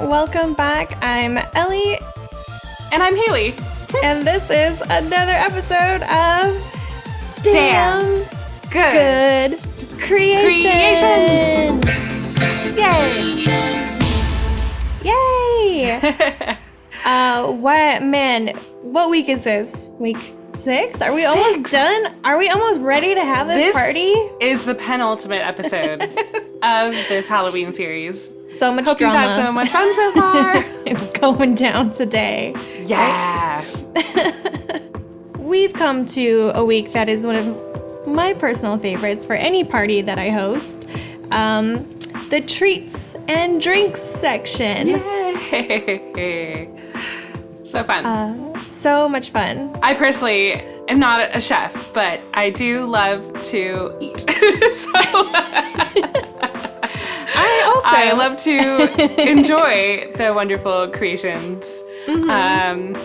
welcome back. I'm Ellie. And I'm Haley. And this is another episode of Damn Good Creations. Yay! What week is this? Week 6? Are we almost done? Are we almost ready to have this party? This is the penultimate episode of this Halloween series. So much Hope drama. You've had so much fun so far. It's going down today. Yeah. Right? We've come to a week that is one of my personal favorites for any party that I host. The treats and drinks section. Yay. So fun. So much fun. I personally am not a chef, but I do love to eat. I love to enjoy the wonderful creations and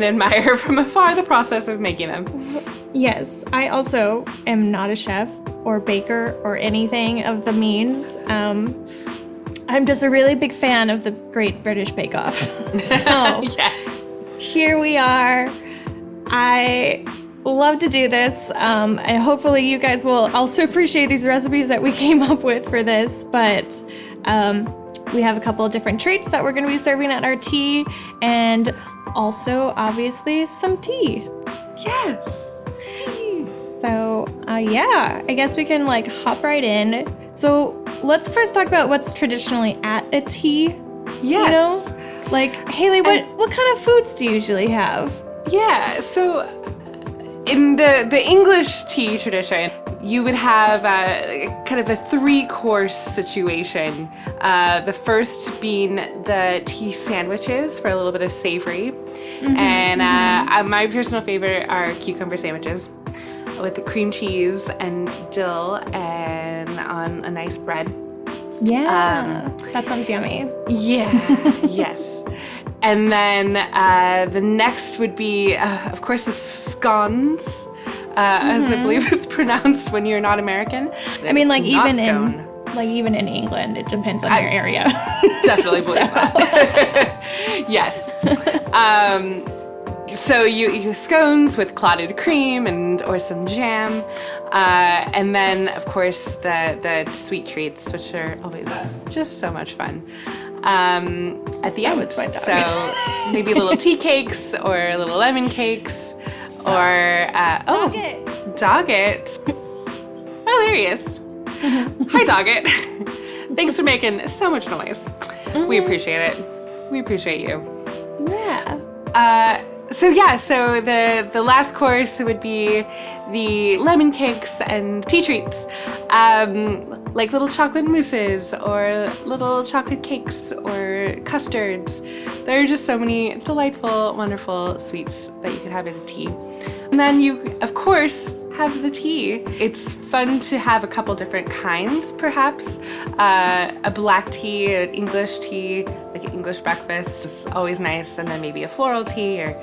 admire from afar the process of making them. Yes, I also am not a chef or baker or anything of the means. I'm just a really big fan of the Great British Bake Off. So yes. Here we are. I love to do this, and hopefully you guys will also appreciate these recipes that we came up with for this, but we have a couple of different treats that we're going to be serving at our tea, and also, obviously, some tea. Yes. Tea. So, yeah, I guess we can, hop right in. So, let's first talk about what's traditionally at a tea. Yes. You know? Haley, what kind of foods do you usually have? Yeah, so in the English tea tradition, you would have kind of a 3-course situation. The first being the tea sandwiches for a little bit of savory. And my personal favorite are cucumber sandwiches with the cream cheese and dill and on a nice bread. Yeah, that sounds yummy. Yeah, yes. And then the next would be, of course, the scones, as I believe it's pronounced when you're not American. I mean, even in England, it depends on your area. Definitely believe that. Yes. So you scones with clotted cream or some jam, and then of course the sweet treats, which are always just so much fun. At the end, so maybe little tea cakes or little lemon cakes, or Doggett. Oh, there he is. Hi, Doggett. Thanks for making so much noise. We appreciate it. We appreciate you. Yeah. So the last course would be the lemon cakes and tea treats, like little chocolate mousses or little chocolate cakes or custards. There are just so many delightful, wonderful sweets that you could have at a tea. And then you, of course, have the tea. It's fun to have a couple different kinds, perhaps. A black tea, an English tea, like an English breakfast is always nice, and then maybe a floral tea, or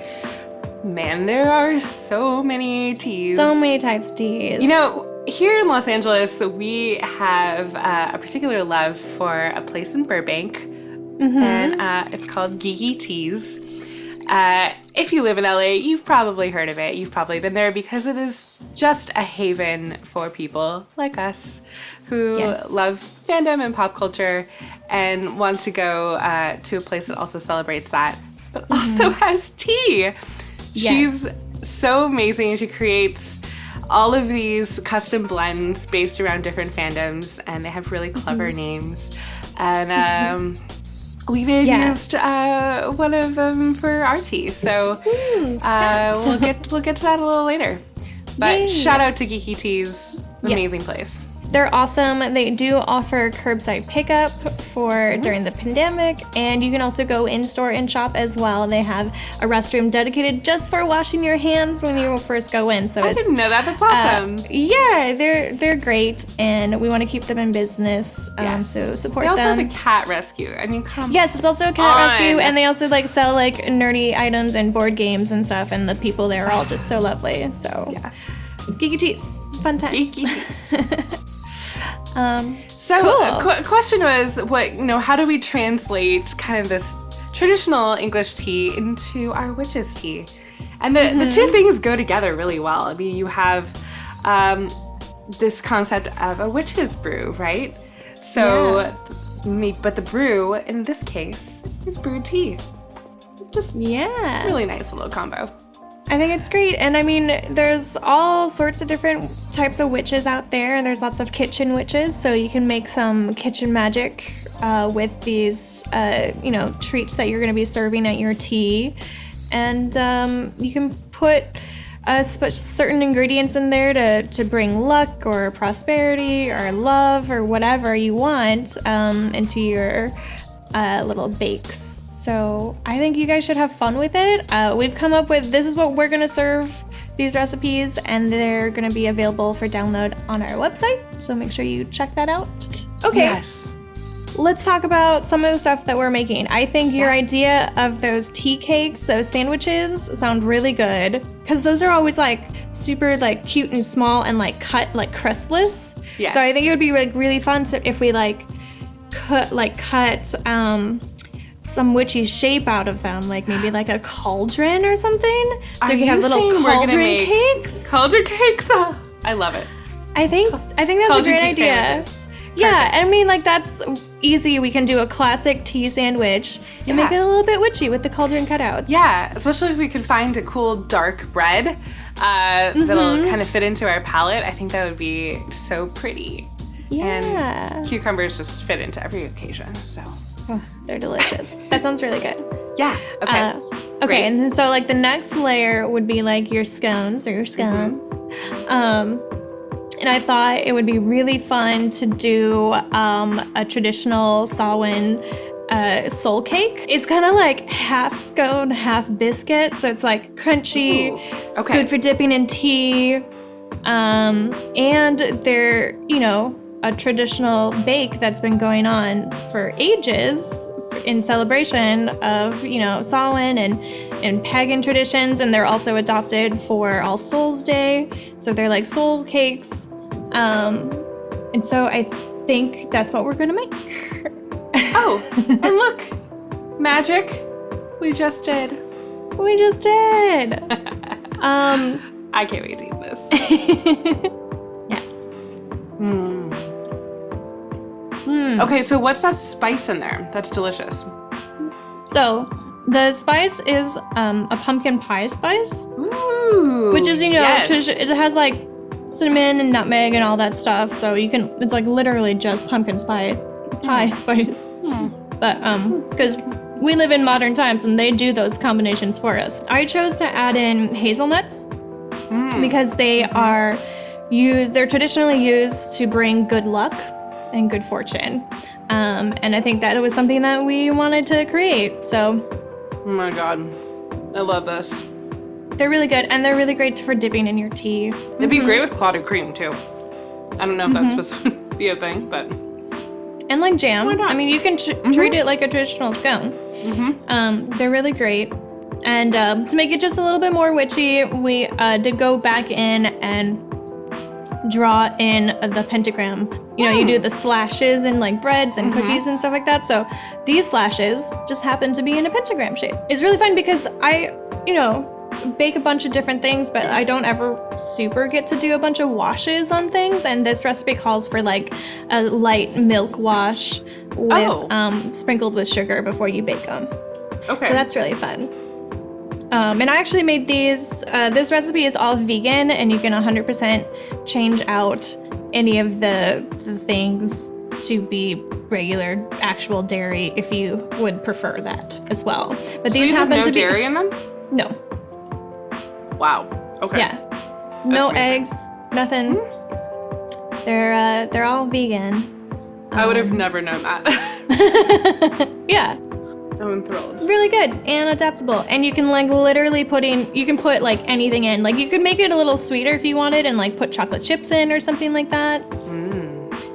man, there are so many teas. So many types of teas. You know, here in Los Angeles, we have a particular love for a place in Burbank, and it's called Tiki Teas. If you live in LA, you've probably heard of it. You've probably been there because it is just a haven for people like us who love fandom and pop culture and want to go to a place that also celebrates that, but also has tea. Yes. She's so amazing. She creates all of these custom blends based around different fandoms, and they have really clever names. And we used one of them for our tea, so we'll get to that a little later. But shout out to Tiki Tea's amazing place. They're awesome. They do offer curbside pickup for during the pandemic, and you can also go in-store and shop as well. They have a restroom dedicated just for washing your hands when you first go in. So I didn't know that. That's awesome. Yeah, they're great, and we want to keep them in business. So support them. They also have a cat rescue. I mean, come on. Yes, it's also a cat rescue, and they also sell nerdy items and board games and stuff, and the people there are all just so lovely. So yeah. Geeky Teas, fun times. Geeky Teas. So Cool. question was, how do we translate kind of this traditional English tea into our witch's tea? And the two things go together really well. I mean, you have this concept of a witch's brew, right? So, but the brew, in this case, is brewed tea. Just really nice little combo. I think it's great. And I mean, there's all sorts of different types of witches out there. There's lots of kitchen witches, so you can make some kitchen magic with these, treats that you're going to be serving at your tea. And you can put certain ingredients in there to bring luck or prosperity or love or whatever you want into your little bakes. So I think you guys should have fun with it. We've come up with, this is what we're gonna serve, these recipes, and they're gonna be available for download on our website. So make sure you check that out. Okay. Yes. Let's talk about some of the stuff that we're making. I think your idea of those tea cakes, those sandwiches, sound really good. Because those are always like super like cute and small and like cut like crustless. Yes. So I think it would be like really fun if we cut some witchy shape out of them, like maybe like a cauldron or something. So you can have little cauldron cakes. Cauldron cakes. Oh, I love it. I think that's a great idea. Sandwiches. Yeah, I mean, like, that's easy. We can do a classic tea sandwich and make it a little bit witchy with the cauldron cutouts. Yeah, especially if we could find a cool dark bread that'll kind of fit into our palette. I think that would be so pretty. Yeah. And cucumbers just fit into every occasion, so. Oh, they're delicious. That sounds really good. Yeah, okay. Okay, Great. and then so, like, the next layer would be, like, your scones or your scones. And I thought it would be really fun to do a traditional Samhain soul cake. It's kind of like half scone, half biscuit. So it's like crunchy, good for dipping in tea. And they're, a traditional bake that's been going on for ages in celebration of, Samhain and pagan traditions. And they're also adopted for All Souls Day. So they're like soul cakes. And so I think that's what we're going to make. Oh, and look, magic. We just did. I can't wait to eat this. Yes. Okay, so what's that spice in there? That's delicious. So the spice is a pumpkin pie spice. Ooh. Which is, it has like cinnamon and nutmeg and all that stuff. So it's like literally just pumpkin pie spice. But because we live in modern times and they do those combinations for us. I chose to add in hazelnuts because they're traditionally used to bring good luck and good fortune. And I think that it was something that we wanted to create. So, oh my God, I love this. They're really good, and they're really great for dipping in your tea. It'd be great with clotted cream too. I don't know if that's supposed to be a thing, but. And like jam. Why not? I mean, you can treat it like a traditional scone. They're really great. And to make it just a little bit more witchy, we did go back in and draw in the pentagram. You do the slashes in like breads and cookies and stuff like that. So these slashes just happen to be in a pentagram shape. It's really fun because I, bake a bunch of different things, but I don't ever super get to do a bunch of washes on things. And this recipe calls for like a light milk wash with sprinkled with sugar before you bake them. Okay. So that's really fun. And I actually made these. This recipe is all vegan, and you can 100% change out any of the things to be regular, actual dairy if you would prefer that as well. But so these have happen no to be dairy in them? No. Wow. Okay. Yeah. No eggs, nothing. They're all vegan. I would have never known that. Yeah. I'm thrilled. Really good and adaptable. And you can like literally put like anything in. Like you could make it a little sweeter if you wanted and like put chocolate chips in or something like that.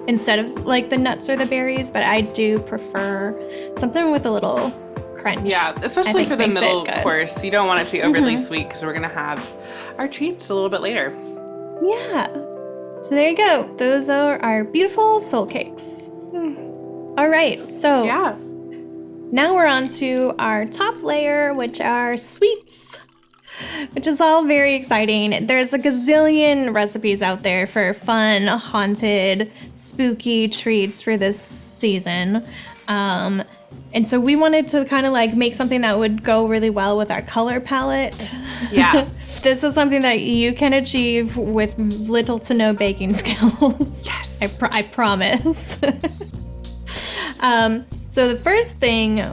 Instead of like the nuts or the berries, but I do prefer something with a little crunch. Yeah, especially for the middle course. You don't want it to be overly sweet because we're going to have our treats a little bit later. Yeah. So there you go. Those are our beautiful soul cakes. All right, so Yeah. now we're on to our top layer, which are sweets, which is all very exciting. There's a gazillion recipes out there for fun, haunted, spooky treats for this season. And so we wanted to kind of like make something that would go really well with our color palette. Yeah. This is something that you can achieve with little to no baking skills. Yes. I promise. So the first thing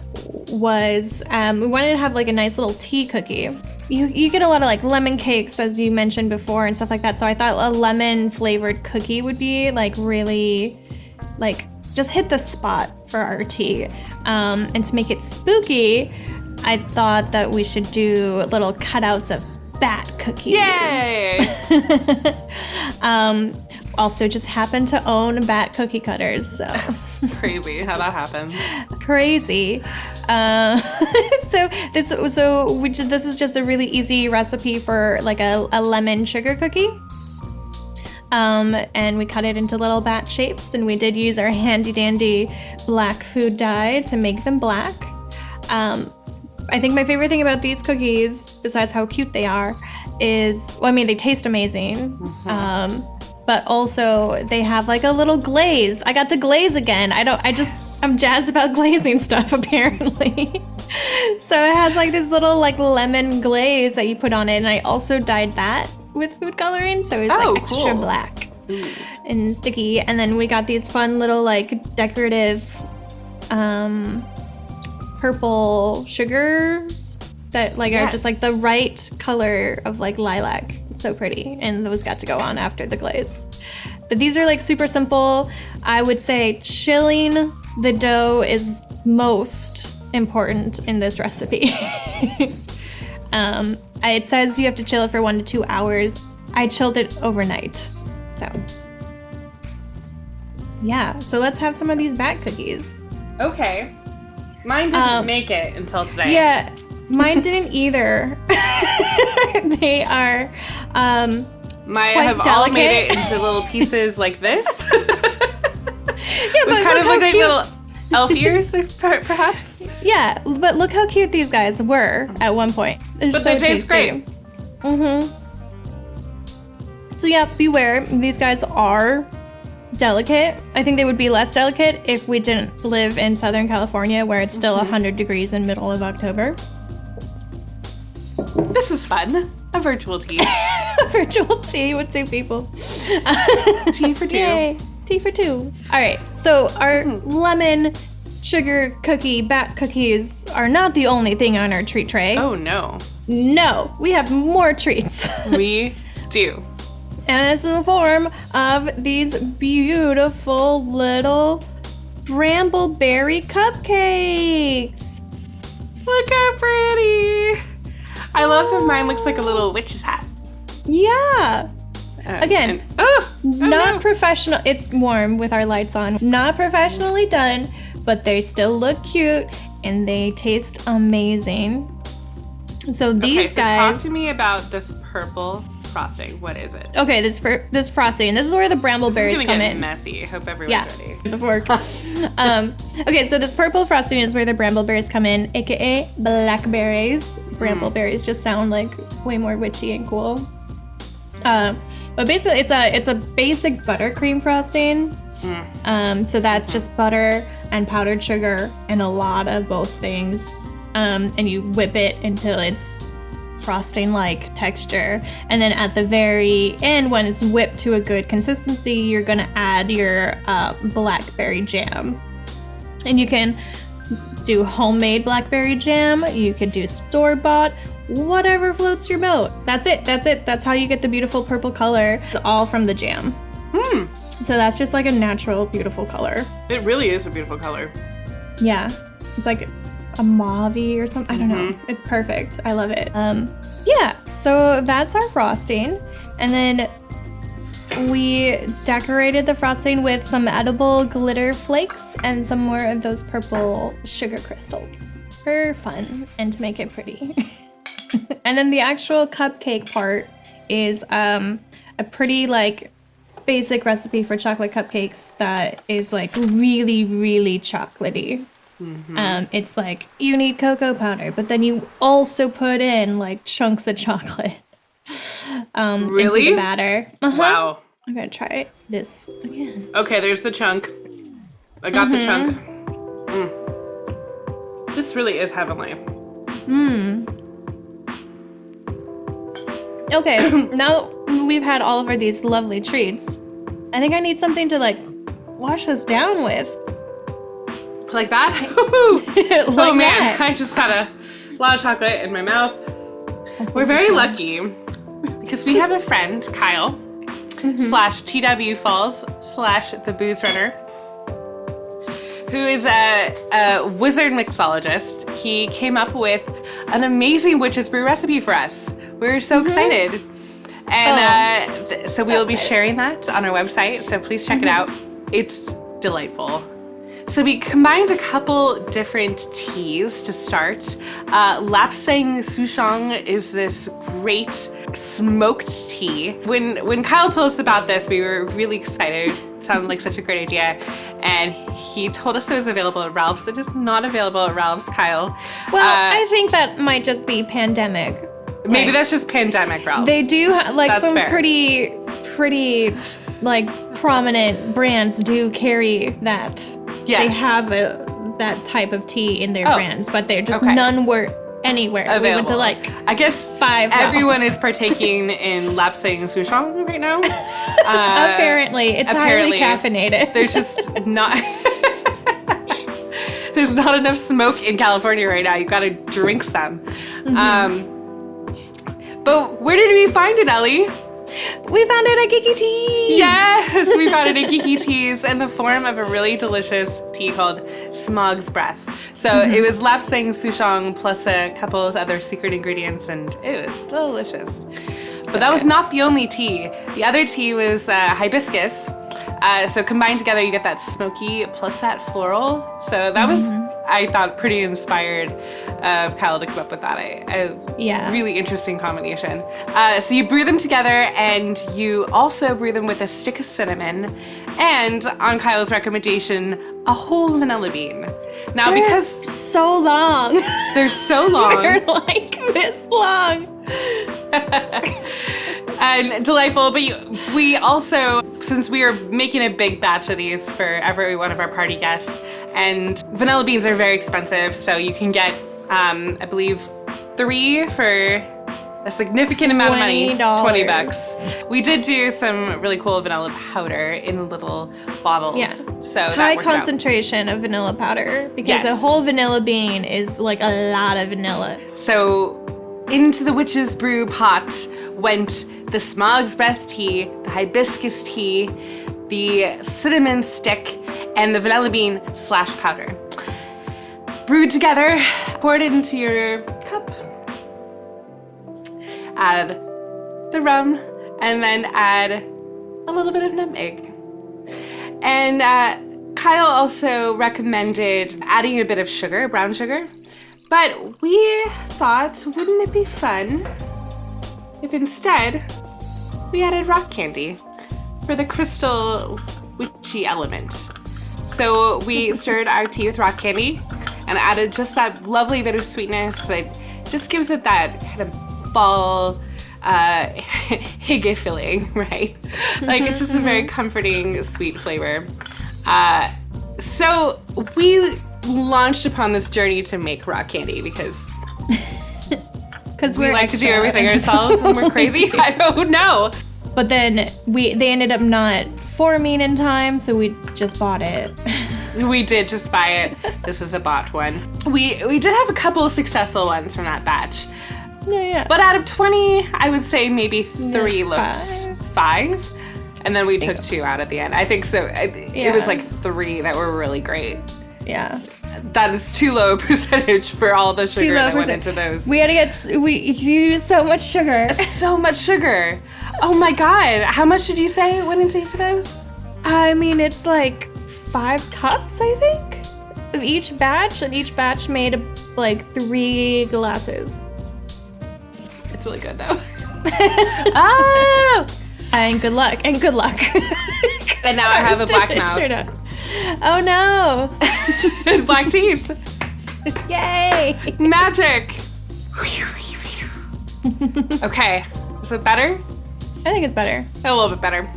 was we wanted to have like a nice little tea cookie. You get a lot of like lemon cakes, as you mentioned before, and stuff like that. So I thought a lemon flavored cookie would be like really like just hit the spot for our tea. And to make it spooky, I thought that we should do little cutouts of bat cookies. Yay! Also just happen to own bat cookie cutters, so Crazy how that happens. crazy. This is just a really easy recipe for like a lemon sugar cookie. And we cut it into little bat shapes, and we did use our handy dandy black food dye to make them black. I think my favorite thing about these cookies, besides how cute they are, is, well, I mean, they taste amazing. But also they have like a little glaze. I got to glaze again. I'm jazzed about glazing stuff apparently. So it has like this little like lemon glaze that you put on it, and I also dyed that with food coloring, so it's like extra cool. black and sticky. And then we got these fun little like decorative purple sugars that like are just like the right color of like lilac. It's so pretty, and those got to go on after the glaze. But these are like super simple. I would say chilling the dough is most important in this recipe. It says you have to chill it for 1 to 2 hours. I chilled it overnight. So yeah, so let's have some of these bat cookies. Okay. Mine didn't make it until today. Yeah, mine didn't either. They are Mine quite have all delicate. made it into little pieces like this. Yeah, It was but kind look of how like cute. little elf ears, perhaps. Yeah, but look how cute these guys were at one point. They're But so they taste tasty. great. So yeah, beware. These guys are delicate. I think they would be less delicate if we didn't live in Southern California, where it's still 100 degrees in middle of October. This is fun. A virtual tea. Virtual tea with 2 people. Tea for 2. Yay, tea for 2. All right, so our lemon sugar cookie bat cookies are not the only thing on our treat tray. Oh no. No, we have more treats. We do. And it's in the form of these beautiful little brambleberry cupcakes. Look how pretty. I love that mine looks like a little witch's hat. Yeah. Again, not no. professional. It's warm with our lights on. Not professionally done, but they still look cute and they taste amazing. So these so guys. talk to me about this purple frosting. What is it? Okay, this frosting. This is where the brambleberries This is come gonna get in. messy. I hope everyone's ready. The fork. Okay, so this purple frosting is where the brambleberries come in, aka blackberries. Brambleberries just sound like way more witchy and cool. But basically, it's a basic buttercream frosting. So that's just butter and powdered sugar and a lot of both things. And you whip it until it's frosting-like texture. And then at the very end, when it's whipped to a good consistency, you're gonna add your blackberry jam. And you can do homemade blackberry jam, you could do store-bought, whatever floats your boat. That's it. That's how you get the beautiful purple color. It's all from the jam. So that's just like a natural, beautiful color. It really is a beautiful color. Yeah. It's like a mauve-y or something. I don't know. It's perfect. I love it. Yeah, so that's our frosting. And then we decorated the frosting with some edible glitter flakes and some more of those purple sugar crystals for fun and to make it pretty. And then the actual cupcake part is a pretty like basic recipe for chocolate cupcakes that is like really, really chocolatey. It's like you need cocoa powder, but then you also put in like chunks of chocolate Really? into the batter. Wow. I'm gonna try this again. Okay, there's the chunk. I got the chunk. This really is heavenly. Okay, now we've had all of these lovely treats. I think I need something to like wash this down with. Like that? Like Oh man, that. I just had a lot of chocolate in my mouth. We're very lucky because we have a friend, Kyle, slash TW Falls slash the Booze Runner, who is a wizard mixologist. He came up with an amazing witch's brew recipe for us. We're so excited. And so we will be sharing that on our website, so please check it out. It's delightful. So we combined a couple different teas to start. Lapsang Souchong is this great smoked tea. When Kyle told us about this, we were really excited. It sounded like such a great idea. And he told us it was available at Ralph's. It is not available at Ralph's, Kyle. Well, I think that might just be pandemic. Maybe Like, that's just pandemic Ralph's. they do like That's some fair. pretty like prominent brands do carry that. Yes. They have that type of tea in their brands, but they're just Okay. none were anywhere. Available. We went to like I guess 5 everyone Ralph's. is partaking in Lapsang Souchong right now. Apparently, it's apparently, highly caffeinated. There's just not... There's not enough smoke in California right now. You've got to drink some. But where did we find it, Ellie? We found it at Tiki Tea. Yes, we found it at Tiki Teas in the form of a really delicious tea called Smog's Breath. So it was lapsang souchong plus a couple of other secret ingredients, and it was delicious. But that was not the only tea. The other tea was hibiscus. So combined together, you get that smoky plus that floral. So that was, I thought, pretty inspired of Kyle to come up with that. Yeah. Really interesting combination. So you brew them together, and you also brew them with a stick of cinnamon, and on Kyle's recommendation, a whole vanilla bean. Now, They're because so long. they're so long, They're like this long. and delightful, but we also, since we are making a big batch of these for every one of our party guests, and vanilla beans are very expensive, so you can get, I believe, 3 for a significant amount of money, $20. $20. We did do some really cool vanilla powder in little bottles, Yeah. so that High worked out. concentration of vanilla powder because Yes. a whole vanilla bean is like a lot of vanilla. So into the witch's brew pot went the Smog's Breath tea, the hibiscus tea, the cinnamon stick, and the vanilla bean slash powder. Brewed together, poured it into your cup. Add the rum, and then add a little bit of nutmeg. And Kyle also recommended adding a bit of sugar, brown sugar. But we thought, wouldn't it be fun if instead we added rock candy for the crystal witchy element? So we stirred our tea with rock candy and added just that lovely bit of sweetness that just gives it that kind of fall hygge feeling, right? Like it's just a very comforting, sweet flavor. So we launched upon this journey to make rock candy because we like to do everything ourselves and we're crazy. I don't know. But then they ended up not forming in time, so we just bought it. We did just buy it. This is a bought one. We did have a couple of successful ones from that batch. Yeah. But out of 20, I would say maybe 3 looked 5. And then we took 2 out at the end. I think so. It was like 3 that were really great. Yeah. That is too low a percentage for all the sugar that went into those. We used so much sugar. So much sugar. Oh my God. How much did you say went into each of those? I mean, it's like 5 cups, I think, of each batch, and each batch made like 3 glasses. It's really good though. Oh! And good luck. And good luck. And now I have a black mouth. Oh no. And black teeth. Yay. Magic. Okay. Is it better? I think it's better. A little bit better.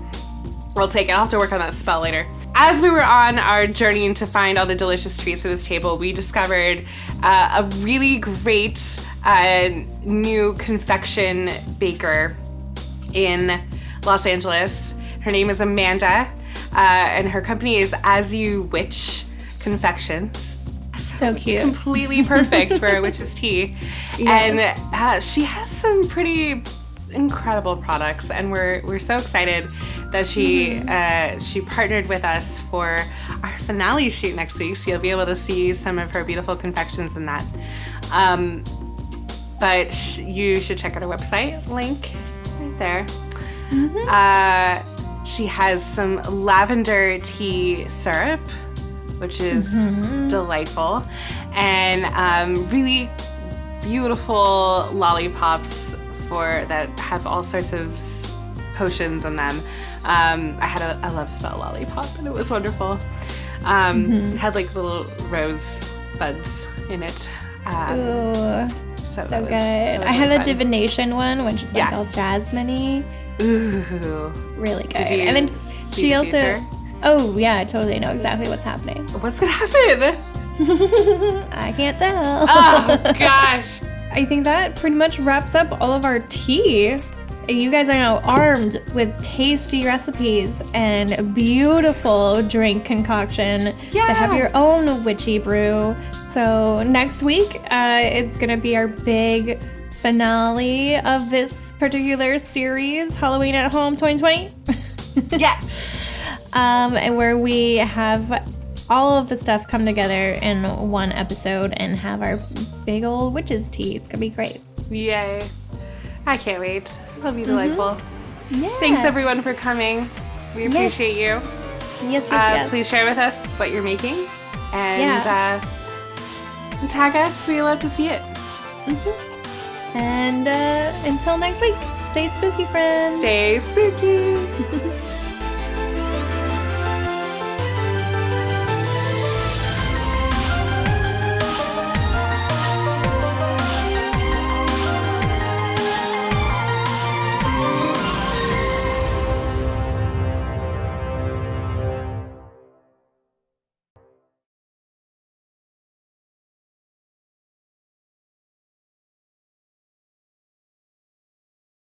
We'll take it. I'll have to work on that spell later. As we were on our journey to find all the delicious treats for this table, we discovered a really great new confection baker in Los Angeles. Her name is Amanda, and her company is As You Witch Confections. So cute. Completely perfect for a witch's tea. Yes. And she has some pretty incredible products, and we're so excited that she partnered with us for our finale shoot next week, so you'll be able to see some of her beautiful confections in that. But you should check out her website, link right there. She has some lavender tea syrup, which is delightful, and really beautiful lollipops that have all sorts of potions in them. I had a love spell lollipop, and it was wonderful. Had like little rose buds in it. Ooh, so good. I had a divination one, which is like all jasmine-y. Ooh, really good. Did you and then see she the also. future? Oh yeah, I totally know exactly what's happening. What's gonna happen? I can't tell. Oh gosh. I think that pretty much wraps up all of our tea. You guys are now armed with tasty recipes and beautiful drink concoction to have your own witchy brew. So next week is going to be our big finale of this particular series, Halloween at Home 2020. Yes. And where we have all of the stuff come together in one episode and have our big old witch's tea. It's gonna be great. Yay. I can't wait. It'll be delightful. Yeah. Thanks everyone for coming. We appreciate you. Yes. Please share with us what you're making. And tag us. We love to see it. And until next week, stay spooky, friends. Stay spooky.